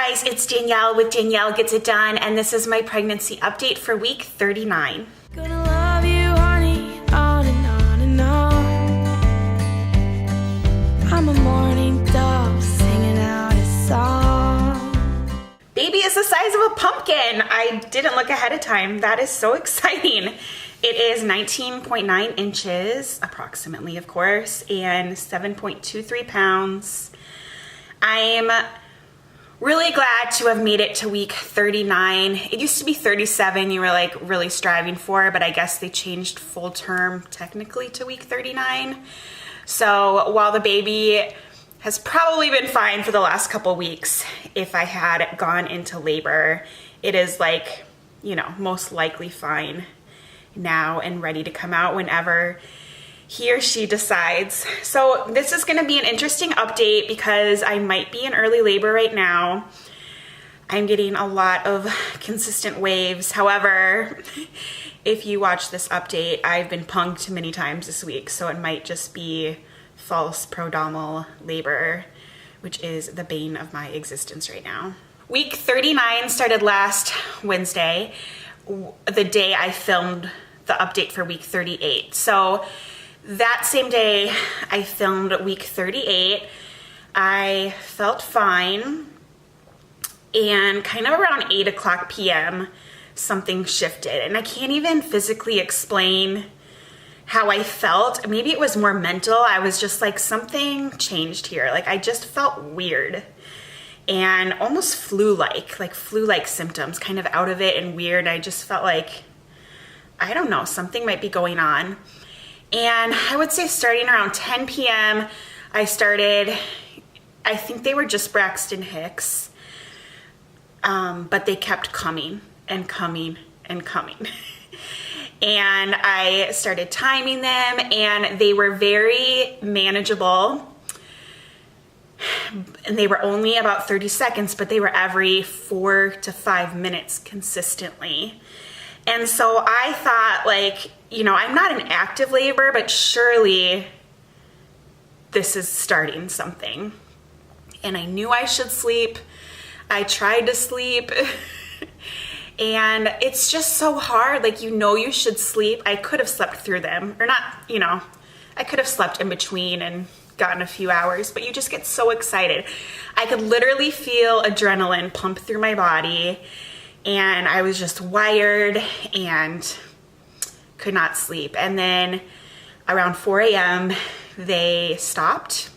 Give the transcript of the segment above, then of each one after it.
guys, it's Danielle with Danielle Gets It Done, and this is my pregnancy update for week 39. Gonna love you, honey, on and on and on. I'm a morning dove singing out a song. Baby is the size of a pumpkin. I didn't look ahead of time. That is so exciting. It is 19.9 inches, approximately, of course, and 7.23 pounds. I'm really glad to have made it to week 39. It used to be 37 you were like really striving for, but I guess they changed full term technically to week 39. So while the baby has probably been fine for the last couple weeks, if I had gone into labor, it is like, you know, most likely fine now and ready to come out whenever he or she decides. So this is gonna be an interesting update because I might be in early labor right now. I'm getting a lot of consistent waves. However, if you watch this update, I've been punked many times this week, so it might just be false prodomal labor, which is the bane of my existence right now. Week 39 started last Wednesday, the day I filmed the update for week 38. So that same day I filmed week 38, I felt fine, and kind of around 8 o'clock p.m. something shifted, and I can't even physically explain how I felt. Maybe it was more mental. I was just like, something changed here. Like I just felt weird and almost flu-like symptoms, kind of out of it and weird. I just felt like, I don't know, something might be going on. And I would say starting around 10 p.m. I started, I think they were just Braxton Hicks, but they kept coming and coming and coming. And I started timing them, and they were very manageable. And they were only about 30 seconds, but they were every 4 to 5 minutes consistently. And so I thought, like, you know, I'm not in active labor, but surely this is starting something. And I knew I should sleep. I tried to sleep. And it's just so hard. Like, you know you should sleep. I could have slept through them. Or not, you know, I could have slept in between and gotten a few hours, but you just get so excited. I could literally feel adrenaline pump through my body, and I was just wired and could not sleep. And then around 4 a.m. they stopped.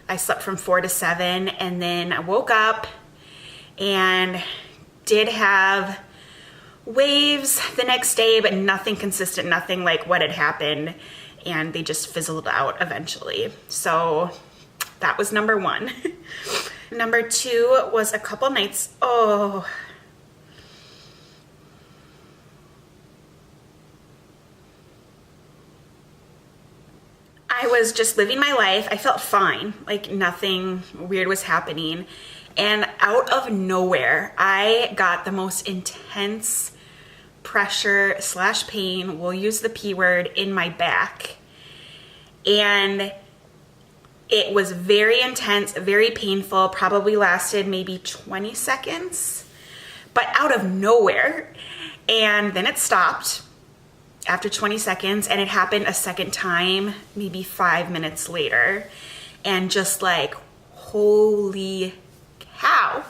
I slept from 4 to 7, and then I woke up and did have waves the next day, but nothing consistent, nothing like what had happened, and they just fizzled out eventually. So that was number one. Number two was a couple nights, I was just living my life. I felt fine, like nothing weird was happening. And out of nowhere, I got the most intense pressure / pain, we'll use the P word, in my back. And it was very intense, very painful, probably lasted maybe 20 seconds, but out of nowhere. And then it stopped after 20 seconds, and it happened a second time, maybe 5 minutes later. And just like, holy cow.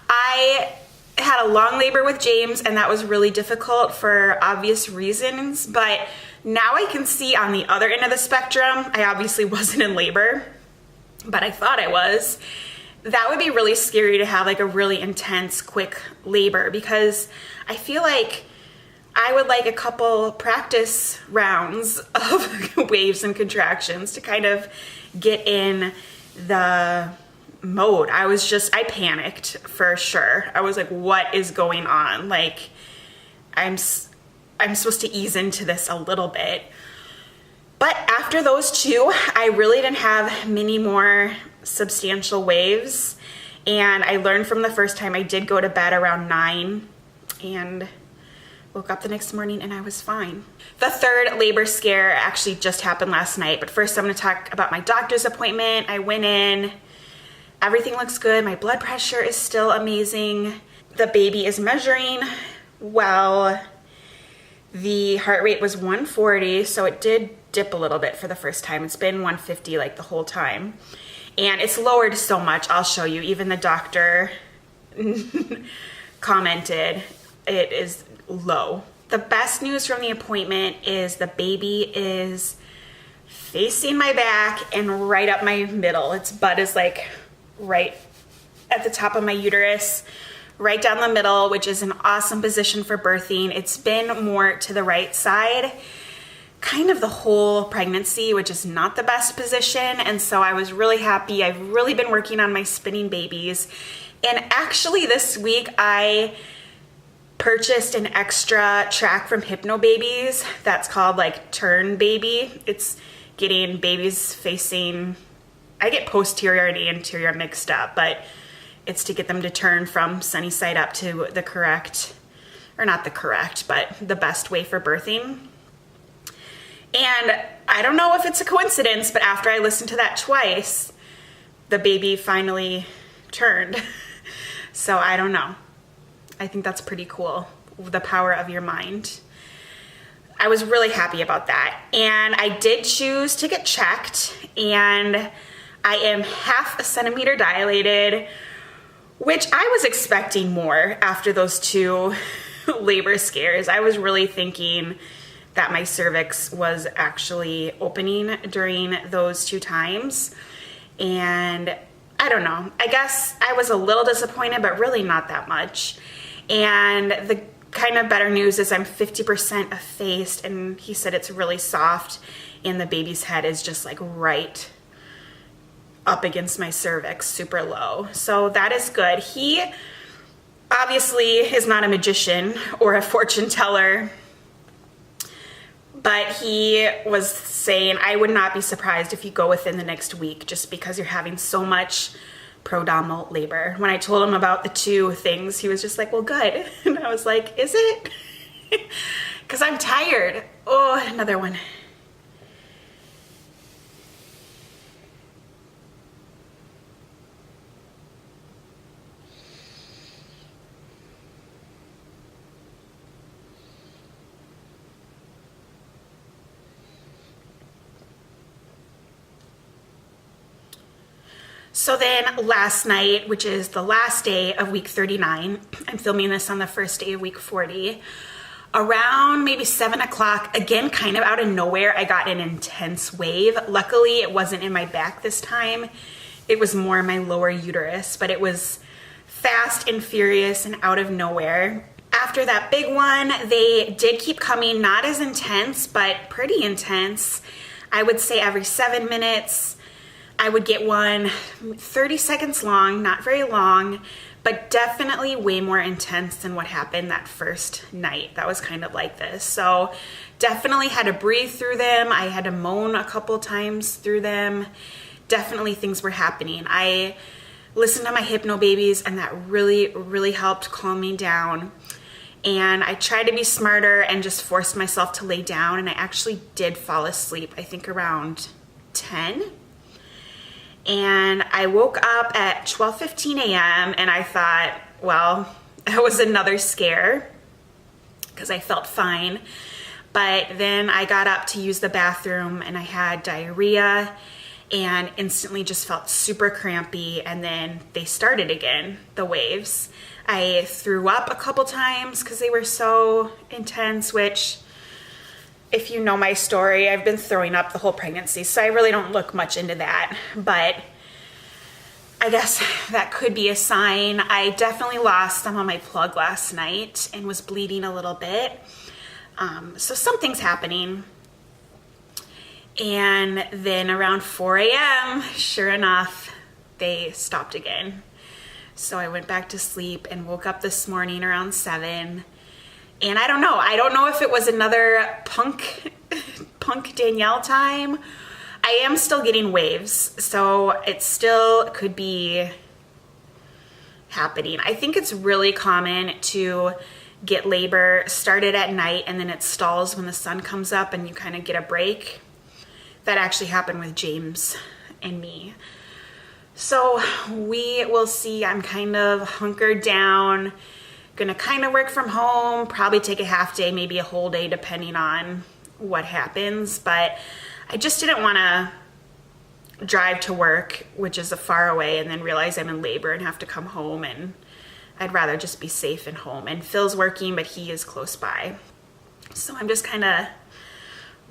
I had a long labor with James, and that was really difficult for obvious reasons, but now I can see on the other end of the spectrum, I obviously wasn't in labor, but I thought I was. That would be really scary to have like a really intense, quick labor, because I feel like I would like a couple practice rounds of waves and contractions to kind of get in the mode. I panicked for sure. I was like, what is going on? Like, I'm supposed to ease into this a little bit. But after those two, I really didn't have many more substantial waves. And I learned from the first time. I did go to bed around 9 and woke up the next morning and I was fine. The third labor scare actually just happened last night. But first I'm going to talk about my doctor's appointment. I went in Everything looks good. My blood pressure is still amazing. The baby is measuring well. The heart rate was 140, so it did dip a little bit for the first time. It's been 150 like the whole time. And it's lowered so much. I'll show you. Even the doctor commented it is low. The best news from the appointment is the baby is facing my back and right up my middle. Its butt is like right at the top of my uterus, right down the middle, which is an awesome position for birthing. It's been more to the right side kind of the whole pregnancy, which is not the best position. And so I was really happy. I've really been working on my spinning babies. And actually this week I purchased an extra track from Hypnobabies that's called like Turn Baby. It's getting babies facing, I get posterior and anterior mixed up, but it's to get them to turn from sunny side up to the correct, or not the correct, but the best way for birthing. And I don't know if it's a coincidence, but after I listened to that twice, the baby finally turned. So I don't know. I think that's pretty cool, the power of your mind. I was really happy about that. And I did choose to get checked, and I am 1/2 centimeter dilated, which I was expecting more after those 2 labor scares. I was really thinking that my cervix was actually opening during those 2 times. And I don't know, I guess I was a little disappointed, but really not that much. And the kind of better news is I'm 50% effaced, and he said it's really soft, and the baby's head is just like right up against my cervix, super low. So that is good. He obviously is not a magician or a fortune teller, but he was saying, I would not be surprised if you go within the next week, just because you're having so much prodomal labor. When I told him about the 2 things, he was just like, well, good. And I was like, is it? Because I'm tired. Oh, another one. So then last night, which is the last day of week 39, I'm filming this on the first day of week 40, around maybe 7 o'clock, again, kind of out of nowhere, I got an intense wave. Luckily, it wasn't in my back this time. It was more in my lower uterus, but it was fast and furious and out of nowhere. After that big one, they did keep coming, not as intense, but pretty intense. I would say every 7 minutes. I would get one 30 seconds long, not very long, but definitely way more intense than what happened that first night. That was kind of like this. So definitely had to breathe through them. I had to moan a couple times through them. Definitely things were happening. I listened to my Hypnobabies, and that really, really helped calm me down. And I tried to be smarter and just forced myself to lay down, and I actually did fall asleep, I think around 10. And I woke up at 12:15 a.m. and I thought, well, that was another scare, because I felt fine. But then I got up to use the bathroom and I had diarrhea and instantly just felt super crampy, and then they started again, the waves. I threw up a couple times because they were so intense, which, if you know my story, I've been throwing up the whole pregnancy, so I really don't look much into that, but I guess that could be a sign. I definitely lost some of my plug last night and was bleeding a little bit, so something's happening. And then around 4 a.m., sure enough, they stopped again. So I went back to sleep and woke up this morning around 7. And I don't know if it was another punk Danielle time. I am still getting waves, so it still could be happening. I think it's really common to get labor started at night and then it stalls when the sun comes up and you kind of get a break. That actually happened with James and me. So we will see. I'm kind of hunkered down, gonna kind of work from home, probably take a half day, maybe a whole day, depending on what happens. But I just didn't want to drive to work, which is a far away, and then realize I'm in labor and have to come home, and I'd rather just be safe and home. And Phil's working, but he is close by. So I'm just kind of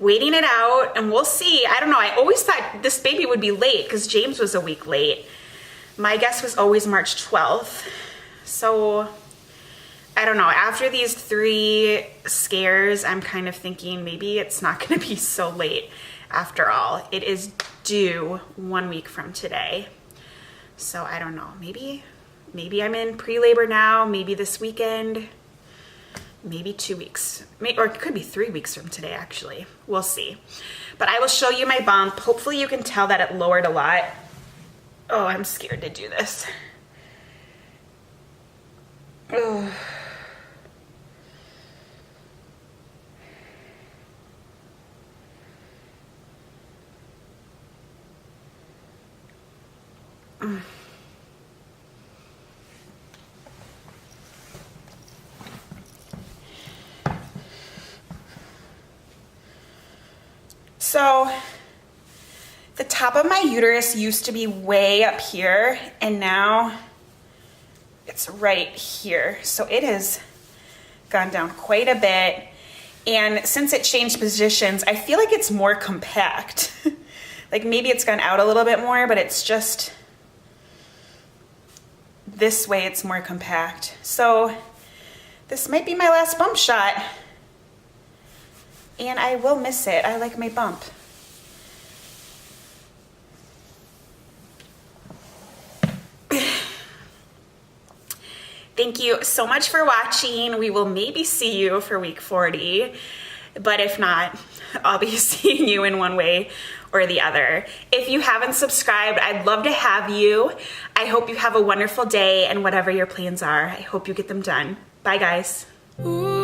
waiting it out, and we'll see. I don't know. I always thought this baby would be late because James was a week late. My guess was always March 12th. So I don't know. After these 3 scares, I'm kind of thinking maybe it's not going to be so late after all. It is due 1 week from today. So I don't know. Maybe I'm in pre-labor now, maybe this weekend. Maybe 2 weeks, or it could be 3 weeks from today, actually. We'll see. But I will show you my bump. Hopefully you can tell that it lowered a lot. Oh, I'm scared to do this. Oh. So the top of my uterus used to be way up here, and now it's right here. So it has gone down quite a bit. And since it changed positions, I feel like it's more compact. Like maybe it's gone out a little bit more, but it's just this way it's more compact. So this might be my last bump shot. And I will miss it. I like my bump. Thank you so much for watching. We will maybe see you for week 40, but if not, I'll be seeing you in one way or the other. If you haven't subscribed, I'd love to have you. I hope you have a wonderful day, and whatever your plans are, I hope you get them done. Bye, guys. Ooh.